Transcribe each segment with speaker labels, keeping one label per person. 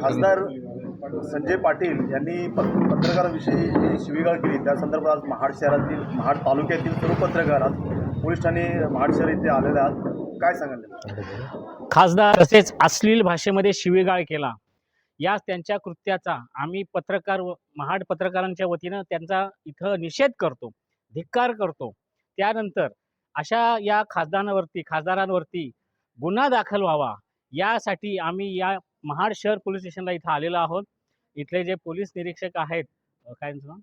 Speaker 1: खासदार संजय पाटील यांनी पत्रकारांविषयी जी शिवीगाळ केली त्या संदर्भात आज महाड तालुक्यातील सर्व पत्रकार आज पोलीस ठाणे महाड शहर इथे आलेले आहेत. काय सांगाल?
Speaker 2: खासदार तसेच अश्लील भाषेमध्ये शिवीगाळ केला, या त्यांच्या कृत्याचा आम्ही महाड पत्रकारांच्या वतीनं त्यांचा इथं निषेध करतो, धिक्कार करतो. त्यानंतर अशा या खासदारांवरती गुन्हा दाखल व्हावा यासाठी आम्ही या महाड शहर पोलीस स्टेशनला इथं आलेलो आहोत. इथले जे पोलीस निरीक्षक आहेत, काय नाव?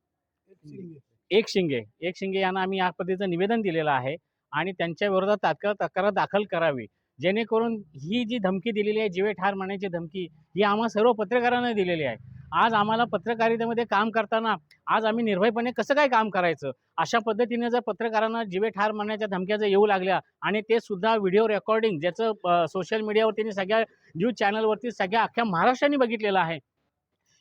Speaker 2: एक शिंगे यांना आम्ही या पद्धतीचं निवेदन दिलेलं आहे आणि त्यांच्या विरोधात तात्काळ तक्रार दाखल करावी, जेणेकरून ही जी धमकी दिलेली आहे, जीवे ठार मारण्याची धमकी, ही आम्हा सर्व पत्रकारांना दिलेली आहे. आज आम्हाला पत्रकारितेमध्ये काम करताना आज आम्ही निर्भयपणे कसं काय काम करायचं, अशा पद्धतीने जर पत्रकारांना जीवे ठार मारण्याच्या धमक्या जर येऊ लागल्या आणि ते सुद्धा व्हिडिओ रेकॉर्डिंग ज्याचं सोशल मीडियावरती सगळ्या न्यूज चॅनलवरती सगळ्या अख्ख्या महाराष्ट्राने बघितलेलं आहे.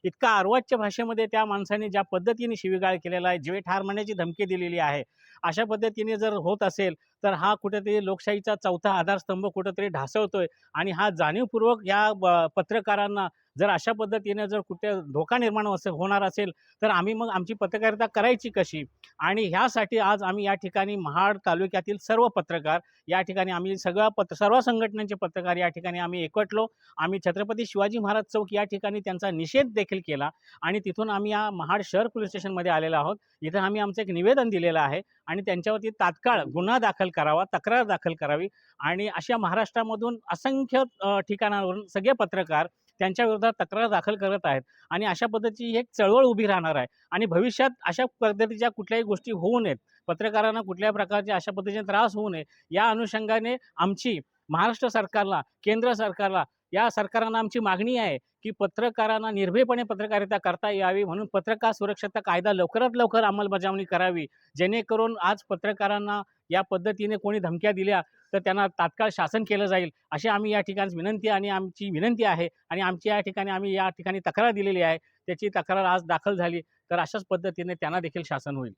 Speaker 2: इतका अर्वाच्य भाषेमध्ये त्या माणसाने ज्या पद्धतीने शिवीगाळ केलेला आहे, जीवे ठार मारण्याची धमकी दिलेली आहे, अशा पद्धतीने जर होत असेल तर हा कुठेतरी लोकशाहीचा चौथा आधारस्तंभ कुठेतरी ढासळतोय आणि हा जाणीवपूर्वक या पत्रकारांना जर अशा पद्धतीने जर कुठे धोका निर्माण होणार असेल तर आम्ही मग आमची पत्रकारिता करायची कशी. आणि ह्यासाठी आज आम्ही या ठिकाणी महाड तालुक्यातील सर्व पत्रकार या ठिकाणी आम्ही सर्व संघटनांचे पत्रकार या ठिकाणी आम्ही एकवटलो. आम्ही छत्रपती शिवाजी महाराज चौक या ठिकाणी त्यांचा निषेध देखील केला आणि तिथून आम्ही या महाड शहर पोलीस स्टेशनमध्ये आलेलो आहोत. इथं आम्ही आमचं एक निवेदन दिलेलं आहे आणि त्यांच्यावरती तात्काळ गुन्हा दाखल करावा, तक्रार दाखल करावी. आणि अशा महाराष्ट्रामधून असंख्य ठिकाणावरून सगळे पत्रकार त्यांच्या विरोधात तक्रार दाखल करत आहेत आणि अशा पद्धतीची एक चळवळ उभी राहणार आहे आणि भविष्यात अशा पद्धतीच्या कुठल्याही गोष्टी होऊ नयेत, पत्रकारांना कुठल्याही प्रकारचे अशा पद्धतीने त्रास होऊ नये, या अनुषंगाने आमची महाराष्ट्र सरकारला, केंद्र सरकारला, या सरकारांना आमची मागणी आहे की पत्रकारांना निर्भयपणे पत्रकारिता करता यावी, म्हणून पत्रकार सुरक्षता कायदा लवकरात लवकर अंमलबजावणी करावी, जेणेकरून आज पत्रकारांना या पद्धतीने कोणी धमक्या दिल्या तर त्यांना तात्काळ शासन केलं जाईल, अशी आम्ही या ठिकाणी आमची विनंती आहे. आणि आम्ही या ठिकाणी तक्रार दिलेली आहे, त्याची तक्रार आज दाखल झाली तर अशाच पद्धतीने त्यांना देखील शासन होईल.